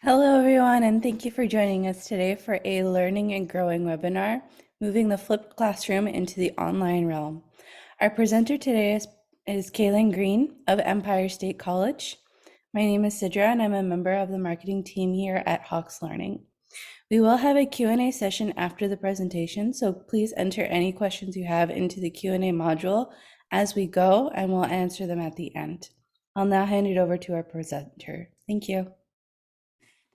Hello, everyone, and thank you for joining us today for a Learning and Growing webinar, Moving the Flipped Classroom into the Online Realm. Our presenter today is Kaylin Green of Empire State College. My name is Sidra, and I'm a member of the marketing team here at Hawks Learning. We will have a Q&A session after the presentation, so please enter any questions you have into the Q&A module as we go, and we'll answer them at the end. I'll now hand it over to our presenter. Thank you.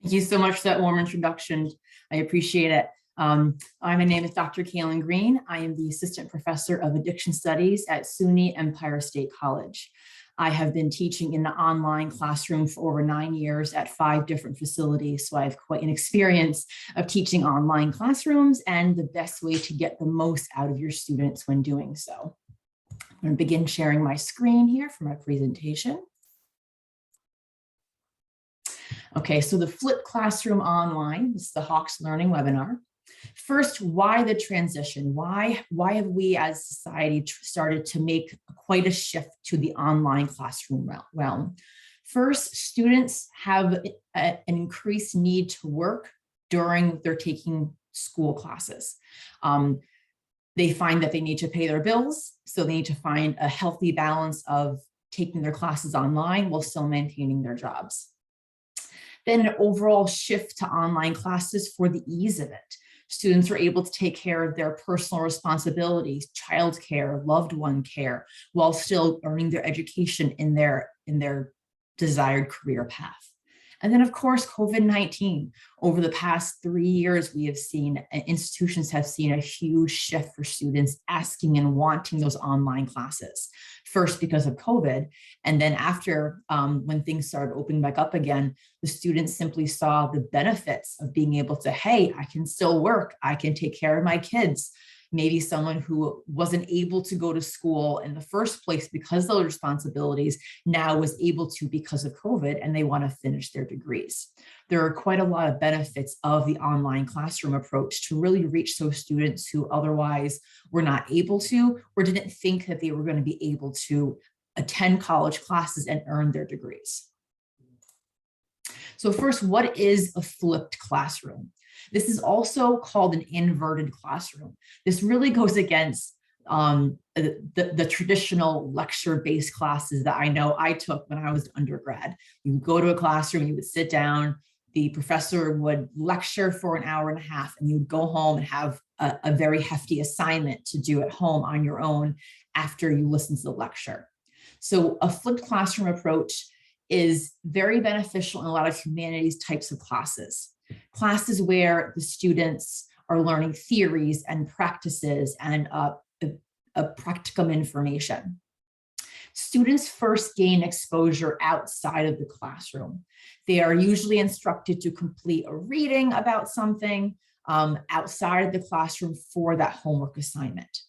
Thank you so much for that warm introduction. I appreciate it. My name is Dr. Kaylin Green. I am the Assistant Professor of Addiction Studies at SUNY Empire State College. I have been teaching in the online classroom for over 9 years at 5 different facilities, so I have quite an experience of teaching online classrooms and the best way to get the most out of your students when doing so. I'm going to begin sharing my screen here for my presentation. Okay, so the Flipped Classroom Online, this is the Hawks Learning webinar. First, why the transition? Why have we as society started to make quite a shift to the online classroom realm? First, students have an increased need to work during their taking school classes. They find that they need to pay their bills, so they need to find a healthy balance of taking their classes online while still maintaining their jobs. Then an overall shift to online classes for the ease of it. Students are able to take care of their personal responsibilities, childcare, loved one care, while still earning their education in their desired career path. And then, of course, COVID-19. Over the past 3 years, we have seen institutions have seen a huge shift for students asking and wanting those online classes. First, because of COVID, and then after, when things started opening back up again, the students simply saw the benefits of being able to, hey, I can still work, I can take care of my kids. Maybe someone who wasn't able to go to school in the first place because of those responsibilities now was able to because of COVID, and they want to finish their degrees. There are quite a lot of benefits of the online classroom approach to really reach those students who otherwise were not able to or didn't think that they were going to be able to attend college classes and earn their degrees. So first, what is a flipped classroom? This is also called an inverted classroom. This really goes against the traditional lecture-based classes that I know I took when I was undergrad. You would go to a classroom, you would sit down, the professor would lecture for an hour and a half, and you would go home and have a very hefty assignment to do at home on your own after you listen to the lecture. So a flipped classroom approach is very beneficial in a lot of humanities types of classes. Classes where the students are learning theories and practices and practicum information. Students first gain exposure outside of the classroom. They are usually instructed to complete a reading about something outside of the classroom for that homework assignment.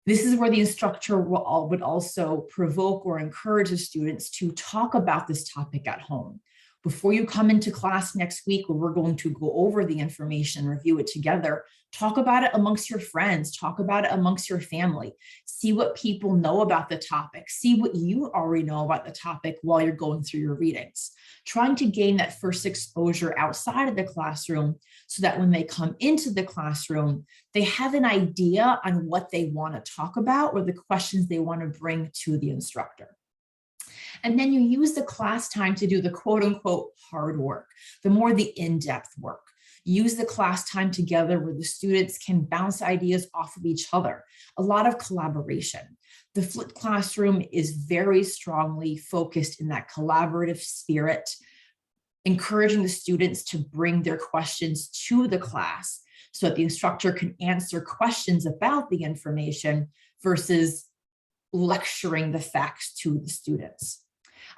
This is where the instructor would also provoke or encourage the students to talk about this topic at home. Before you come into class next week, where we're going to go over the information, review it together, talk about it amongst your friends, talk about it amongst your family, see what people know about the topic, see what you already know about the topic while you're going through your readings. Trying to gain that first exposure outside of the classroom so that when they come into the classroom, they have an idea on what they want to talk about or the questions they want to bring to the instructor. And then you use the class time to do the quote unquote hard work, the more the in-depth work. Use the class time together where the students can bounce ideas off of each other. A lot of collaboration. The flipped classroom is very strongly focused in that collaborative spirit, encouraging the students to bring their questions to the class so that the instructor can answer questions about the information versus lecturing the facts to the students.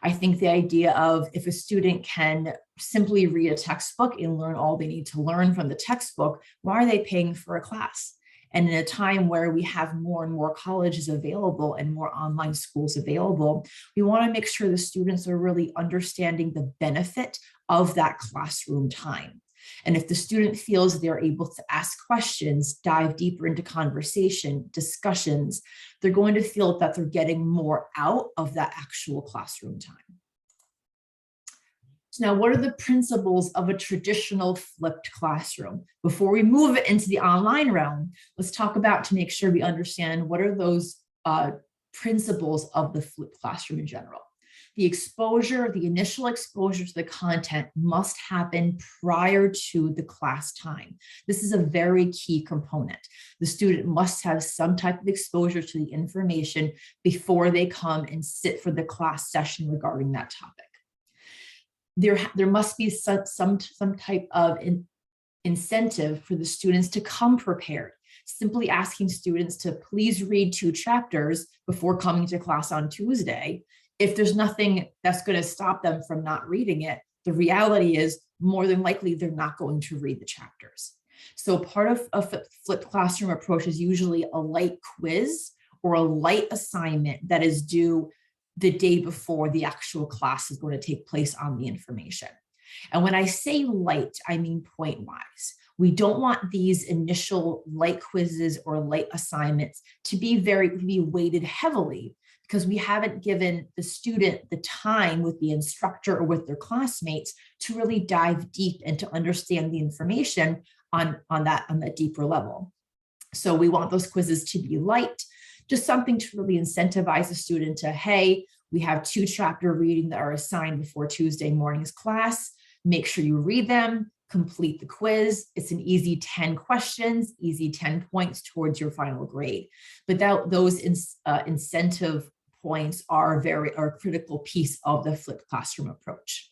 I think the idea of if a student can simply read a textbook and learn all they need to learn from the textbook, why are they paying for a class? And in a time where we have more and more colleges available and more online schools available, we want to make sure the students are really understanding the benefit of that classroom time. And if the student feels they're able to ask questions, dive deeper into conversation, discussions, they're going to feel that they're getting more out of that actual classroom time. So now, what are the principles of a traditional flipped classroom? Before we move it into the online realm, let's talk about, to make sure we understand, what are those principles of the flipped classroom in general. The exposure, the initial exposure to the content must happen prior to the class time. This is a very key component. The student must have some type of exposure to the information before they come and sit for the class session regarding that topic. There must be some type of incentive for the students to come prepared. Simply asking students to please read 2 chapters before coming to class on Tuesday, if there's nothing that's going to stop them from not reading it, the reality is more than likely they're not going to read the chapters. So part of a flipped classroom approach is usually a light quiz or a light assignment that is due the day before the actual class is going to take place on the information. And when I say light, I mean point-wise. We don't want these initial light quizzes or light assignments to be weighted heavily, because we haven't given the student the time with the instructor or with their classmates to really dive deep and to understand the information on that deeper level. So we want those quizzes to be light, just something to really incentivize the student to, hey, we have 2 chapter reading that are assigned before Tuesday morning's class. Make sure you read them, complete the quiz. It's an easy 10 questions, easy 10 points towards your final grade. But those incentive points are a critical piece of the flipped classroom approach.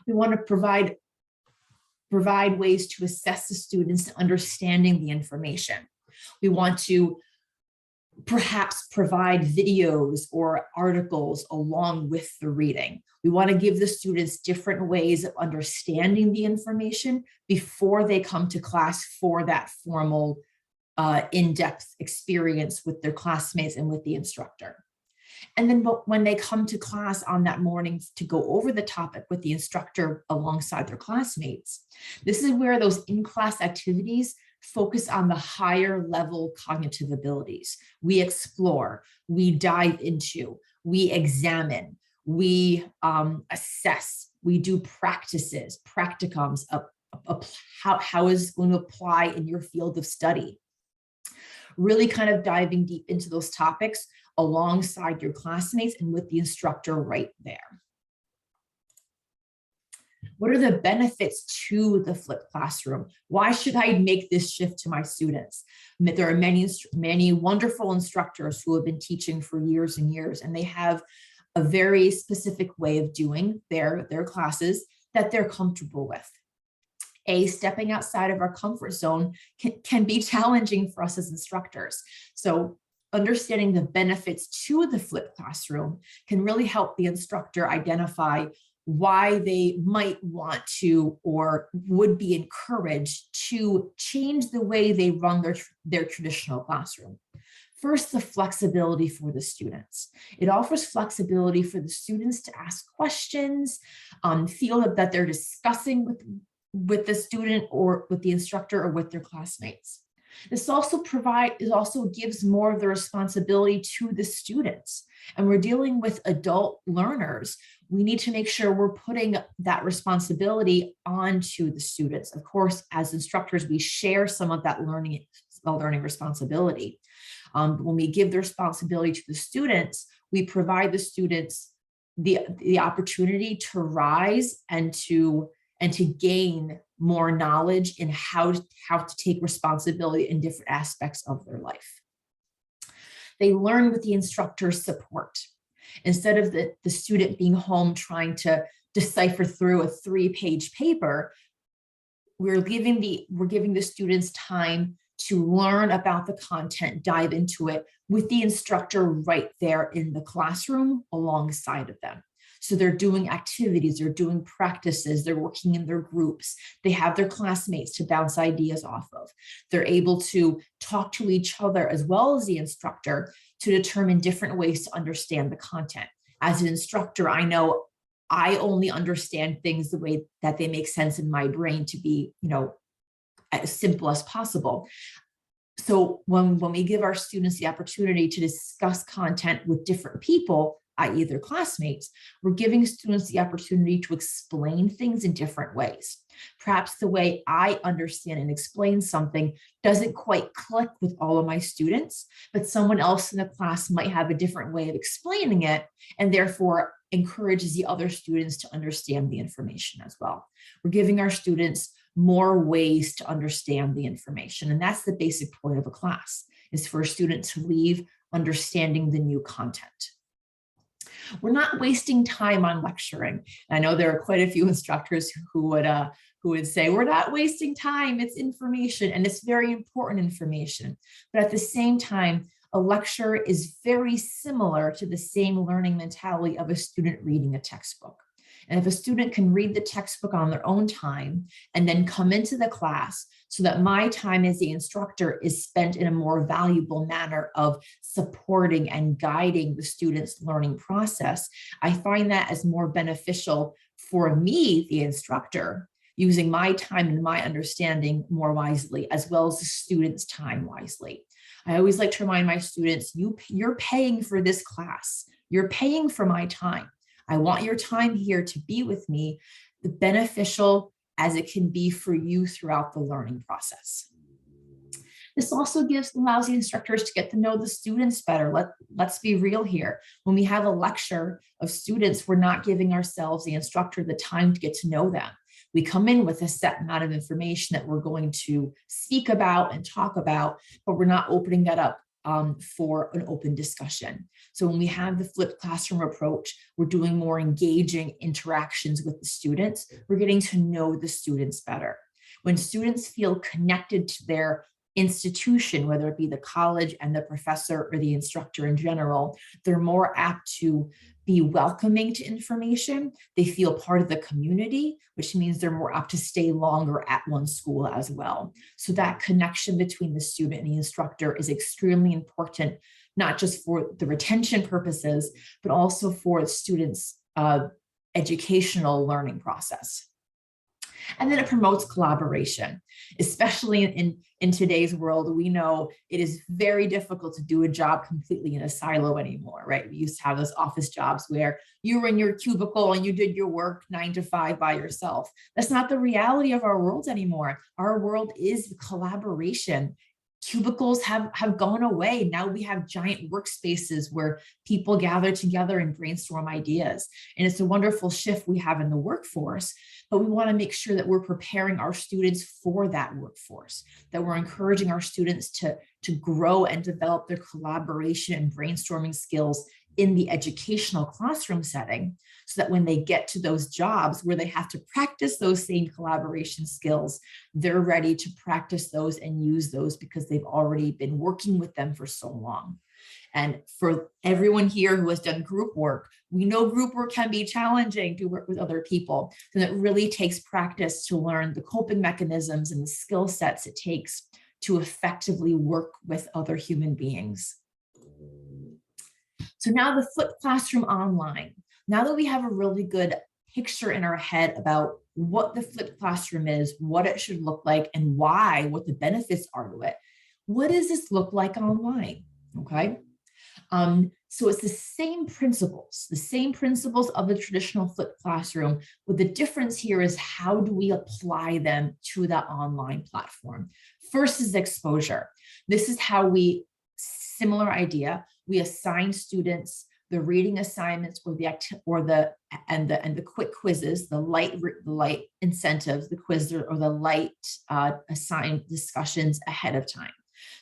We want to provide ways to assess the students' understanding the information. We want to perhaps provide videos or articles along with the reading. We want to give the students different ways of understanding the information before they come to class for that formal in-depth experience with their classmates and with the instructor. And then when they come to class on that morning to go over the topic with the instructor alongside their classmates, this is where those in-class activities focus on the higher level cognitive abilities. We explore, we dive into, we examine, we assess, we do practices, practicums of how is it going to apply in your field of study. Really kind of diving deep into those topics alongside your classmates and with the instructor right there. What are the benefits to the flipped classroom? Why should I make this shift to my students? There are many wonderful instructors who have been teaching for years and years, and they have a very specific way of doing their classes that they're comfortable with. Stepping outside of our comfort zone can be challenging for us as instructors. So understanding the benefits to the flipped classroom can really help the instructor identify why they might want to or would be encouraged to change the way they run their traditional classroom. First, the flexibility for the students. It offers flexibility for the students to ask questions, feel that they're discussing with the student or with the instructor or with their classmates. This also gives more of the responsibility to the students. And we're dealing with adult learners. We need to make sure we're putting that responsibility onto the students. Of course, as instructors, we share some of that learning responsibility. When we give the responsibility to the students, we provide the students the opportunity to rise and to gain more knowledge in how to take responsibility in different aspects of their life. They learn with the instructor's support. Instead of the student being home trying to decipher through a 3-page paper, we're giving the students time to learn about the content, dive into it with the instructor right there in the classroom alongside of them. So they're doing activities, they're doing practices, they're working in their groups, they have their classmates to bounce ideas off of. They're able to talk to each other as well as the instructor to determine different ways to understand the content. As an instructor, I know I only understand things the way that they make sense in my brain to be, as simple as possible. So when we give our students the opportunity to discuss content with different people, i.e. their classmates, we're giving students the opportunity to explain things in different ways. Perhaps the way I understand and explain something doesn't quite click with all of my students, but someone else in the class might have a different way of explaining it, and therefore encourages the other students to understand the information as well. We're giving our students more ways to understand the information. And that's the basic point of a class, is for a student to leave understanding the new content. We're not wasting time on lecturing. I know there are quite a few instructors who would say, we're not wasting time, it's information, and it's very important information. But at the same time, a lecture is very similar to the same learning mentality of a student reading a textbook. And if a student can read the textbook on their own time and then come into the class so that my time as the instructor is spent in a more valuable manner of supporting and guiding the student's learning process, I find that as more beneficial for me, the instructor, using my time and my understanding more wisely, as well as the student's time wisely. I always like to remind my students, you're paying for this class. You're paying for my time. I want your time here to be with me, the beneficial as it can be for you throughout the learning process. This also allows the instructors to get to know the students better. Let's be real here. When we have a lecture of students, we're not giving ourselves, the instructor, the time to get to know them. We come in with a set amount of information that we're going to speak about and talk about, but we're not opening that up for an open discussion. So when we have the flipped classroom approach, we're doing more engaging interactions with the students. We're getting to know the students better. When students feel connected to their institution, whether it be the college and the professor or the instructor in general, they're more apt to be welcoming to information. They feel part of the community, which means they're more apt to stay longer at one school as well. So that connection between the student and the instructor is extremely important, not just for the retention purposes, but also for the students' educational learning process. And then it promotes collaboration, especially in today's world. We know it is very difficult to do a job completely in a silo anymore, right? We used to have those office jobs where you were in your cubicle and you did your work 9 to 5 by yourself. That's not the reality of our world anymore. Our world is collaboration. Cubicles have gone away. Now we have giant workspaces where people gather together and brainstorm ideas. And it's a wonderful shift we have in the workforce, but we want to make sure that we're preparing our students for that workforce, that we're encouraging our students to grow and develop their collaboration and brainstorming skills in the educational classroom setting, so that when they get to those jobs where they have to practice those same collaboration skills, they're ready to practice those and use those because they've already been working with them for so long. And for everyone here who has done group work, we know group work can be challenging to work with other people. And it really takes practice to learn the coping mechanisms and the skill sets it takes to effectively work with other human beings. So now the flipped classroom online. Now that we have a really good picture in our head about what the flipped classroom is, what it should look like, and why, what the benefits are to it, what does this look like online? Okay. So it's the same principles of the traditional flipped classroom, but the difference here is how do we apply them to that online platform? First is exposure. This is how similar idea, we assign students the reading assignments or the quick quizzes, the light incentives, the quiz or the light assigned discussions ahead of time.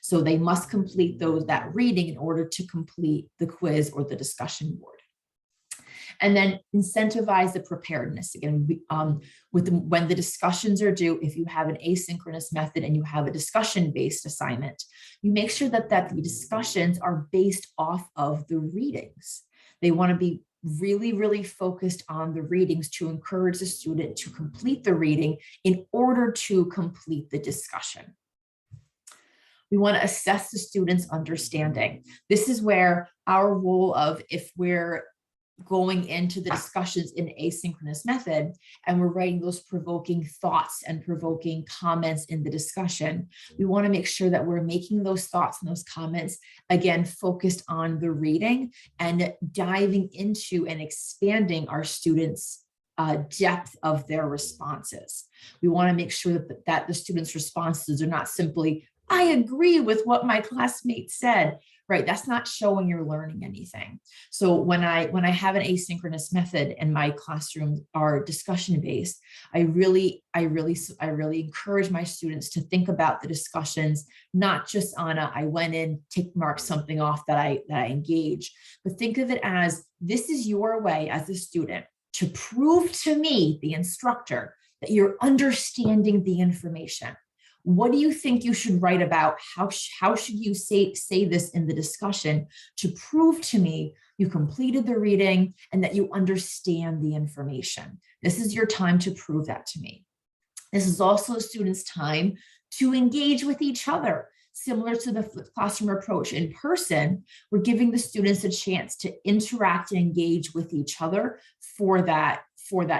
So they must complete that reading in order to complete the quiz or the discussion board. And then incentivize the preparedness. Again, when the discussions are due, if you have an asynchronous method and you have a discussion-based assignment, you make sure that the discussions are based off of the readings. They want to be really, really focused on the readings to encourage the student to complete the reading in order to complete the discussion. We want to assess the student's understanding. This is where our role of, if we're going into the discussions in asynchronous method, and we're writing those provoking thoughts and provoking comments in the discussion, we want to make sure that we're making those thoughts and those comments, again, focused on the reading and diving into and expanding our students' depth of their responses. We want to make sure that the students' responses are not simply, I agree with what my classmate said, right? That's not showing you're learning anything. So when I have an asynchronous method and my classrooms are discussion based, I really encourage my students to think about the discussions, not just on I went in, tick mark something off that I engage, but think of it as, this is your way as a student to prove to me, the instructor, that you're understanding the information. What do you think you should write about? How should you say this in the discussion to prove to me you completed the reading and that you understand the information? This is your time to prove that to me. This is also a student's time to engage with each other. Similar to the flipped classroom approach in person, we're giving the students a chance to interact and engage with each other for that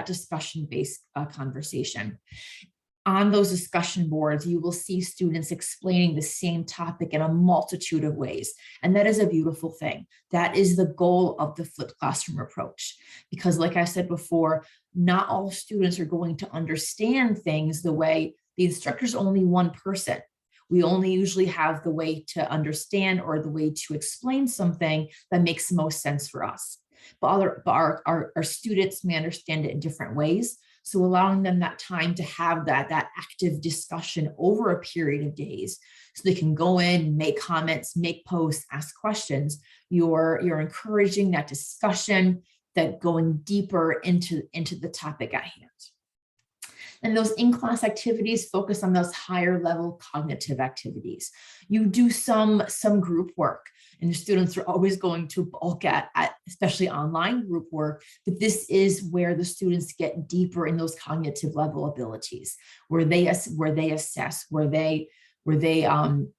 discussion-based conversation. On those discussion boards, you will see students explaining the same topic in a multitude of ways. And that is a beautiful thing. That is the goal of the flipped classroom approach. Because like I said before, not all students are going to understand things the way the instructor's only one person. We only usually have the way to understand or the way to explain something that makes the most sense for us. But our students may understand it in different ways. So allowing them that time to have that active discussion over a period of days, so they can go in, make comments, make posts, ask questions. You're encouraging that discussion, that going deeper into the topic at hand. And those in-class activities focus on those higher level cognitive activities. You do some group work, and the students are always going to bulk at especially online group work, but this is where the students get deeper in those cognitive level abilities, where they assess, where they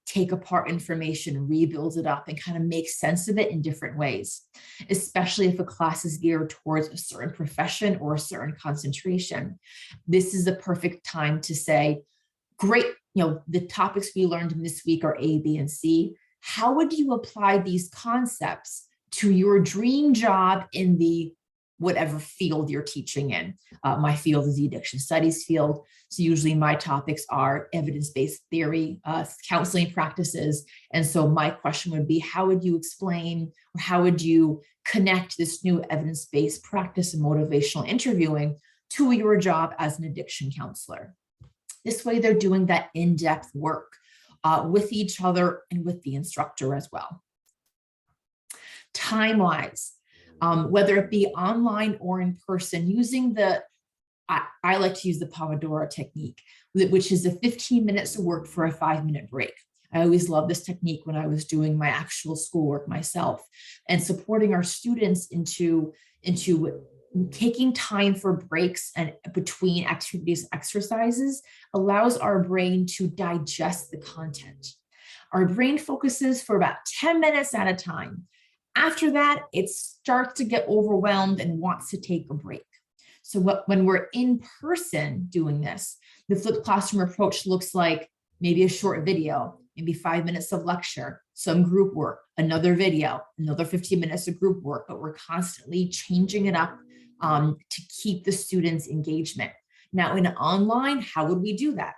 take apart information, rebuild it up, and kind of make sense of it in different ways, especially if a class is geared towards a certain profession or a certain concentration. This is the perfect time to say, great, the topics we learned in this week are A, B, and C. How would you apply these concepts to your dream job in the whatever field you're teaching in? My field is the addiction studies field. So usually my topics are evidence-based theory, counseling practices. And so my question would be, how would you explain, or how would you connect this new evidence-based practice and motivational interviewing to your job as an addiction counselor? This way they're doing that in-depth work with each other and with the instructor as well. Time-wise, whether it be online or in person, using I like to use the Pomodoro technique, which is the 15 minutes of work for a 5-minute break. I always loved this technique when I was doing my actual schoolwork myself, and supporting our students into taking time for breaks and between activities, exercises, allows our brain to digest the content. Our brain focuses for about 10 minutes at a time. After that, it starts to get overwhelmed and wants to take a break. So when we're in person doing this, the flipped classroom approach looks like maybe a short video, maybe 5 minutes of lecture, some group work, another video, another 15 minutes of group work, but we're constantly changing it up to keep the students' engagement. Now in online, how would we do that?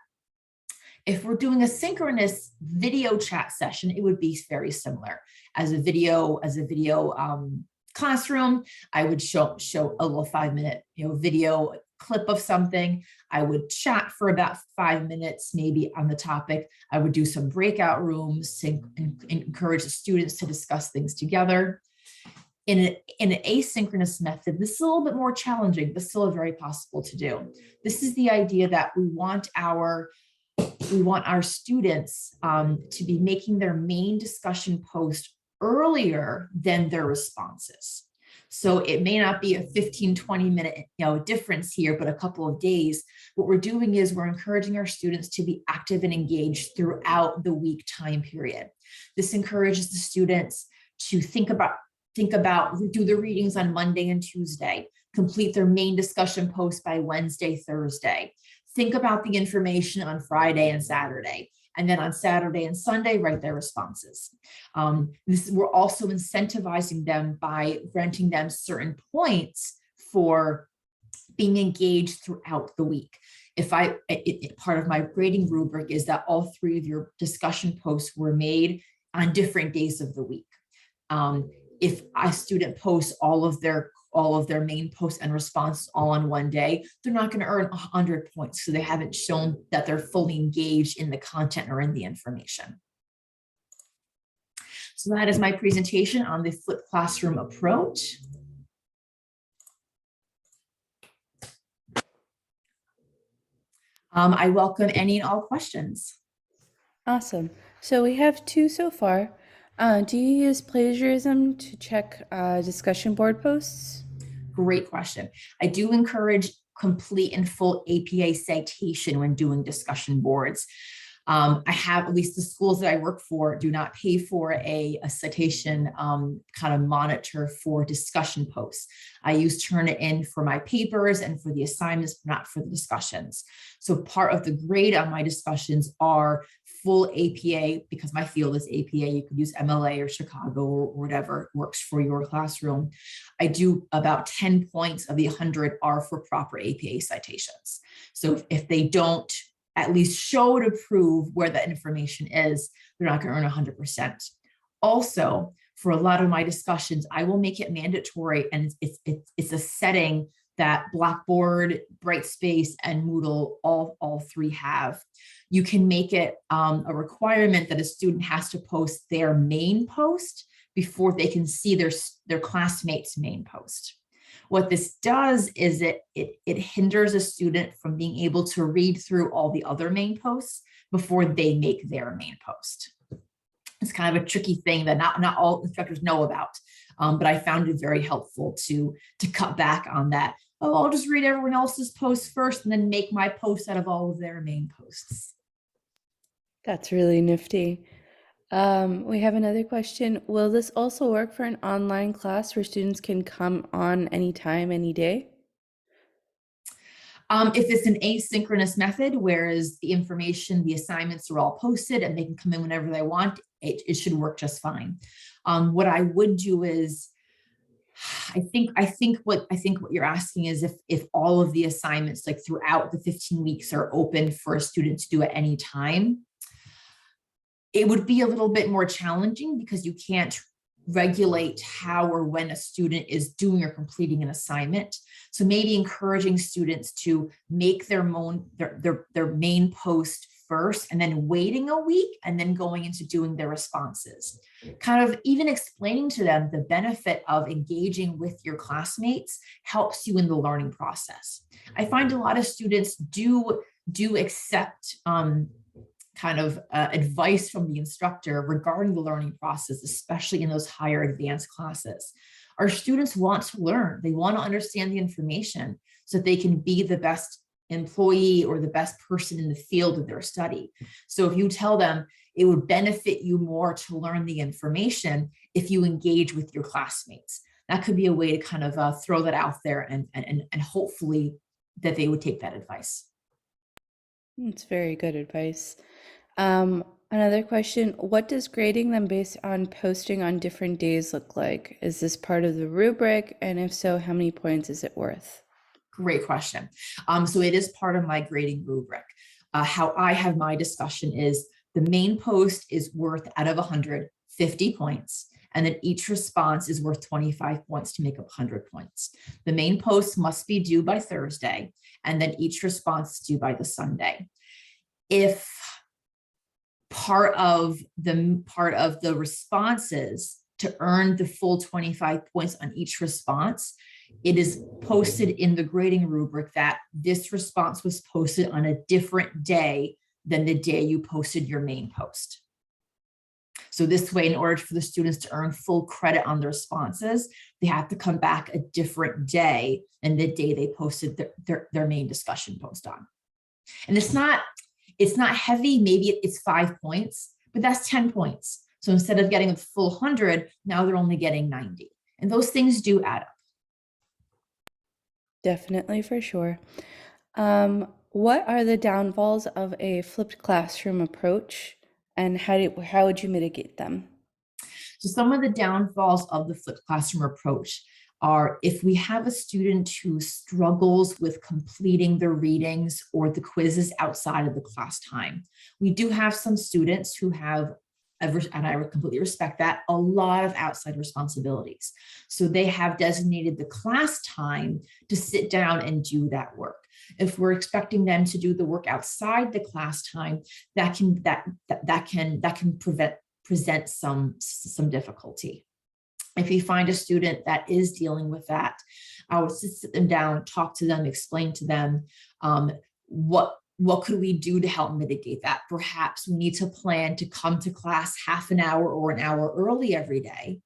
If we're doing a synchronous video chat session, it would be very similar. As a video classroom, I would show a little 5-minute video clip of something. I would chat for about 5 minutes, maybe on the topic. I would do some breakout rooms and encourage the students to discuss things together. In an asynchronous method, this is a little bit more challenging, but still very possible to do. This is the idea that we want our students to be making their main discussion post earlier than their responses. So it may not be a 15-20 minute difference here, but a couple of days. What we're doing is we're encouraging our students to be active and engaged throughout the week time period. This encourages the students to think about think about do the readings on Monday and Tuesday, complete their main discussion post by Wednesday, Thursday. Think about the information on Friday and Saturday. And then on Saturday and Sunday, write their responses. We're also incentivizing them by granting them certain points for being engaged throughout the week. Part of my grading rubric is that all 3 of your discussion posts were made on different days of the week. If a student posts all of their main posts and responses all on one day, they're not going to earn 100 points. So they haven't shown that they're fully engaged in the content or in the information. So that is my presentation on the flipped classroom approach. I welcome any and all questions. Awesome. So we have 2 so far. Do you use plagiarism to check discussion board posts? Great question. I do encourage complete and full APA citation when doing discussion boards. I have, at least the schools that I work for, do not pay for a citation kind of monitor for discussion posts. I use Turnitin for my papers and for the assignments, not for the discussions. So part of the grade on my discussions are full APA, because my field is APA. You could use MLA or Chicago or whatever works for your classroom. I do about 10 points of the 100 are for proper APA citations. So if they don't at least show to prove where the information is, they're not going to earn 100%. Also, for a lot of my discussions, I will make it mandatory, and it's a setting that Blackboard, Brightspace, and Moodle all 3 have. You can make it a requirement that a student has to post their main post before they can see their classmates' main post. What this does is it hinders a student from being able to read through all the other main posts before they make their main post. It's kind of a tricky thing that not all instructors know about, but I found it very helpful to cut back on that. Oh, I'll just read everyone else's posts first and then make my post out of all of their main posts. That's really nifty. We have another question. Will this also work for an online class where students can come on anytime, any day? If it's an asynchronous method, whereas the information, the assignments are all posted and they can come in whenever they want, it should work just fine. What I would do is, I think what you're asking is if all of the assignments, like throughout the 15 weeks, are open for a student to do at any time. It would be a little bit more challenging because you can't regulate how or when a student is doing or completing an assignment. So maybe encouraging students to make their main post first and then waiting a week and then going into doing their responses. Kind of even explaining to them the benefit of engaging with your classmates helps you in the learning process. I find a lot of students do accept kind of advice from the instructor regarding the learning process, especially in those higher advanced classes. Our students want to learn. They want to understand the information so that they can be the best employee or the best person in the field of their study. So if you tell them it would benefit you more to learn the information if you engage with your classmates, that could be a way to kind of throw that out there and hopefully that they would take that advice. It's very good advice. Another question, what does grading them based on posting on different days look like? Is this part of the rubric? And if so, how many points is it worth? Great question. So it is part of my grading rubric. How I have my discussion is the main post is worth out of 100, 50 points. And then each response is worth 25 points to make up 100 points. The main post must be due by Thursday, and then each response is due by the Sunday. If part of the responses to earn the full 25 points on each response, it is posted in the grading rubric that this response was posted on a different day than the day you posted your main post. So this way, in order for the students to earn full credit on the responses, they have to come back a different day than the day they posted their main discussion post on. And it's not heavy, maybe it's 5 points, but that's 10 points. So instead of getting a full 100, now they're only getting 90. And those things do add up. Definitely, for sure. What are the downfalls of a flipped classroom approach, and how would you mitigate them? So some of the downfalls of the flipped classroom approach are if we have a student who struggles with completing the readings or the quizzes outside of the class time. We do have some students who have, and I completely respect that, a lot of outside responsibilities. So they have designated the class time to sit down and do that work. If we're expecting them to do the work outside the class time, that can present some difficulty. If you find a student that is dealing with that, I would sit them down, talk to them, explain to them what could we do to help mitigate that. Perhaps we need to plan to come to class half an hour or an hour early every day,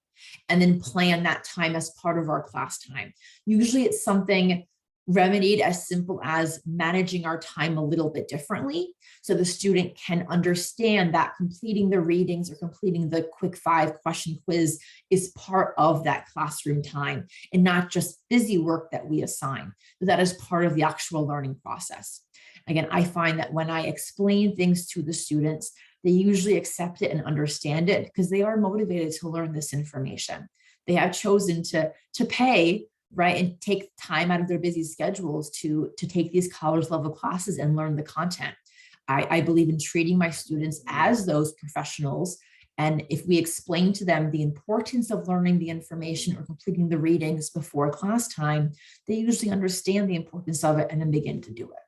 and then plan that time as part of our class time. Usually it's something remedied as simple as managing our time a little bit differently, so the student can understand that completing the readings or completing the quick 5-question quiz is part of that classroom time and not just busy work that we assign. That is part of the actual learning process. Again, I find that when I explain things to the students, they usually accept it and understand it because they are motivated to learn this information. They have chosen to pay, right, and take time out of their busy schedules to take these college level classes and learn the content. I believe in treating my students as those professionals. And if we explain to them the importance of learning the information or completing the readings before class time, they usually understand the importance of it and then begin to do it.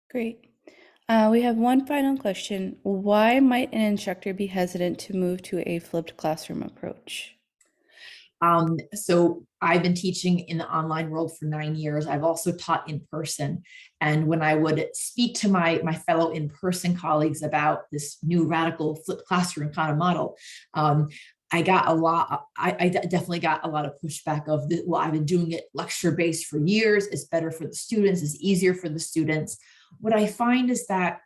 Great. We have one final question. Why might an instructor be hesitant to move to a flipped classroom approach? So I've been teaching in the online world for 9 years. I've also taught in person. And when I would speak to my fellow in-person colleagues about this new radical flipped classroom kind of model, I got a lot, I definitely got a lot of pushback of, well, I've been doing it lecture-based for years. It's better for the students, it's easier for the students. What I find is that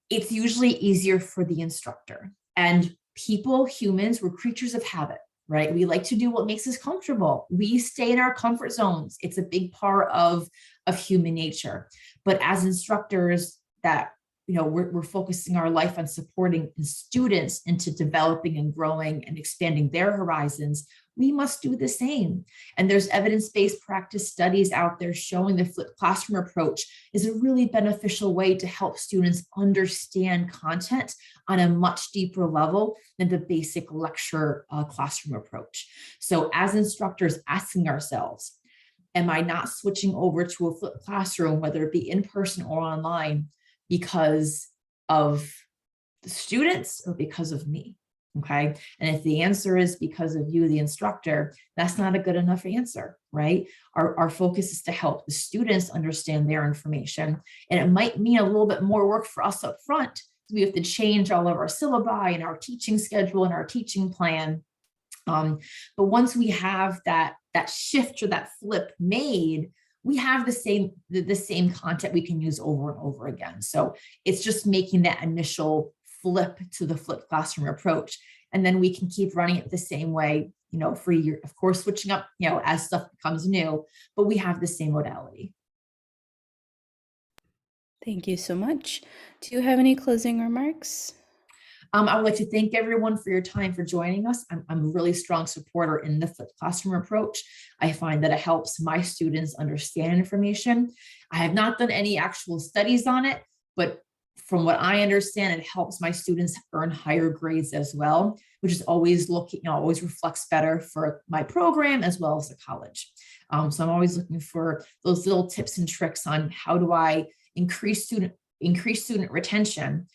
it's usually easier for the instructor. And people, humans, we're creatures of habit, right? We like to do what makes us comfortable. We stay in our comfort zones. It's a big part of human nature. But as instructors, that we're focusing our life on supporting students into developing and growing and expanding their horizons, we must do the same. And there's evidence-based practice studies out there showing the flipped classroom approach is a really beneficial way to help students understand content on a much deeper level than the basic lecture classroom approach. So as instructors, asking ourselves, am I not switching over to a flipped classroom, whether it be in person or online, because of the students or because of me? Okay. And if the answer is because of you, the instructor, that's not a good enough answer, right? Our focus is to help the students understand their information. And it might mean a little bit more work for us up front. We have to change all of our syllabi and our teaching schedule and our teaching plan. But once we have that shift or that flip made, we have the same content we can use over and over again. So it's just making that initial flip to the flipped classroom approach. And then we can keep running it the same way, for a year, of course, switching up, as stuff becomes new, but we have the same modality. Thank you so much. Do you have any closing remarks? I would like to thank everyone for your time for joining us. I'm a really strong supporter in the flipped classroom approach. I find that it helps my students understand information. I have not done any actual studies on it, but from what I understand, it helps my students earn higher grades as well, which is always always reflects better for my program as well as the college. So I'm always looking for those little tips and tricks on how do I increase student retention,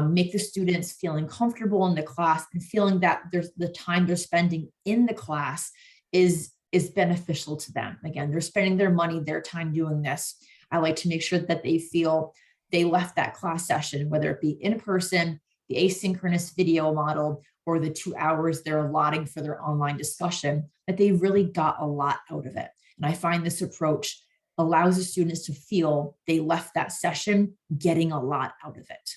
make the students feeling comfortable in the class and feeling that there's the time they're spending in the class is beneficial to them. Again, they're spending their money, their time doing this. I like to make sure that they feel they left that class session, whether it be in person, the asynchronous video model, or the 2 hours they're allotting for their online discussion, that they really got a lot out of it. And I find this approach allows the students to feel they left that session getting a lot out of it.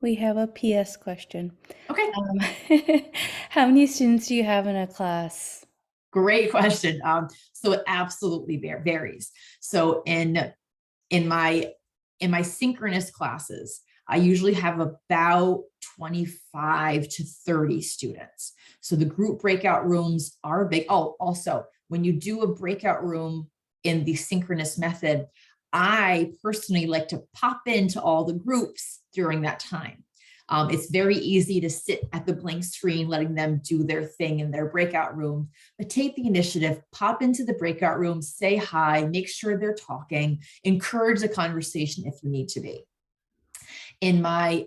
We have a PS question. Okay, How many students do you have in a class? great question. So it absolutely varies. So in my in my synchronous classes, I usually have about 25 to 30 students. So the group breakout rooms are big. Oh, also, when you do a breakout room in the synchronous method, I personally like to pop into all the groups during that time. It's very easy to sit at the blank screen, letting them do their thing in their breakout room, but take the initiative, pop into the breakout room, say hi, make sure they're talking, encourage the conversation if you need to be. In my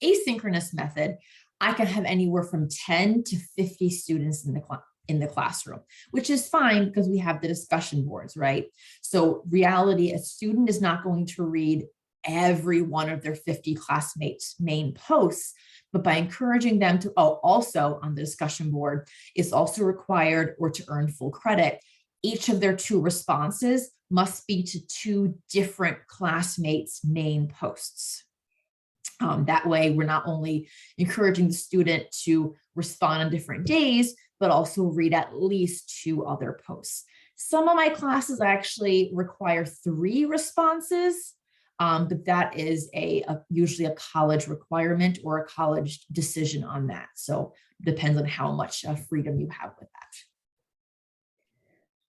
asynchronous method, I can have anywhere from 10 to 50 students in the classroom, which is fine because we have the discussion boards, right? So reality, a student is not going to read every one of their 50 classmates' main posts, but by encouraging them to, also on the discussion board, it's also required or to earn full credit. Each of their 2 responses must be to 2 different classmates' main posts. That way, we're not only encouraging the student to respond on different days, but also read at least 2 other posts. Some of my classes actually require 3 responses, but that is usually a college requirement or a college decision on that. So it depends on how much freedom you have with that.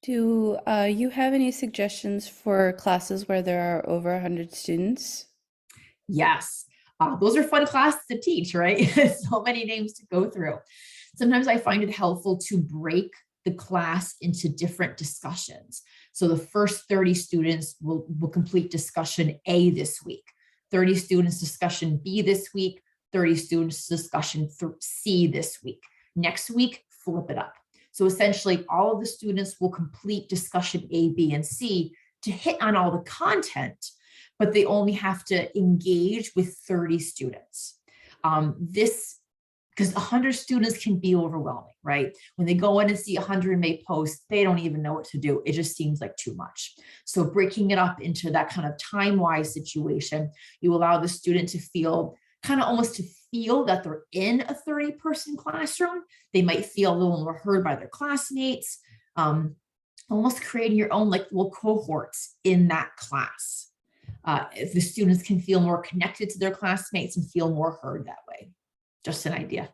Do you have any suggestions for classes where there are over 100 students? Yes. Those are fun classes to teach, right? So many names to go through. Sometimes I find it helpful to break the class into different discussions. So the first 30 students will complete discussion A this week, 30 students discussion B this week, 30 students discussion C this week. Next week, flip it up. So essentially all of the students will complete discussion A, B, and C to hit on all the content, but they only have to engage with 30 students. Because 100 students can be overwhelming, right? When they go in and see 100 made posts, they don't even know what to do. It just seems like too much. So breaking it up into that kind of time-wise situation, you allow the student to feel almost to feel that they're in a 30-person classroom. They might feel a little more heard by their classmates, almost creating your own little cohorts in that class. If the students can feel more connected to their classmates and feel more heard that way. Just an idea.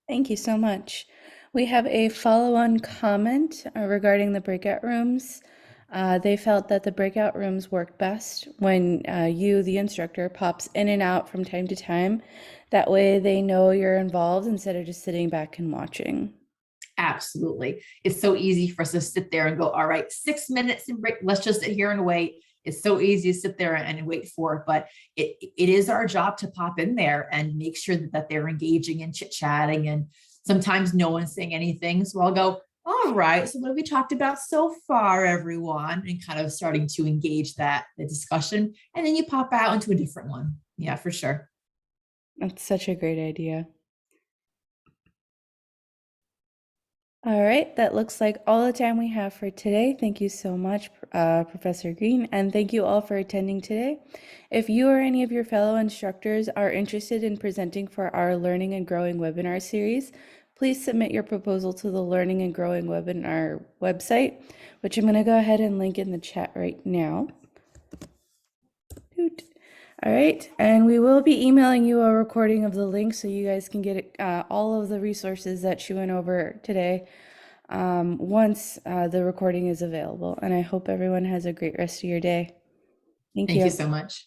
Thank you so much. We have a follow-on comment regarding the breakout rooms. They felt that the breakout rooms work best when you, the instructor, pops in and out from time to time. That way they know you're involved instead of just sitting back and watching. Absolutely. It's so easy for us to sit there and go, all right, 6 minutes and break. Let's just sit here and wait. It's so easy to sit there and wait for it, but it is our job to pop in there and make sure that they're engaging and chit-chatting. And sometimes no one's saying anything. So I'll go, all right, so what have we talked about so far, everyone? And kind of starting to engage the discussion. And then you pop out into a different one. Yeah, for sure. That's such a great idea. All right, that looks like all the time we have for today. Thank you so much, Professor Green, and thank you all for attending today. If you or any of your fellow instructors are interested in presenting for our Learning and Growing webinar series, please submit your proposal to the Learning and Growing webinar website, which I'm going to go ahead and link in the chat right now. Doot. All right, and we will be emailing you a recording of the link so you guys can get all of the resources that she went over today once the recording is available. And I hope everyone has a great rest of your day. Thank Thank you. you so much.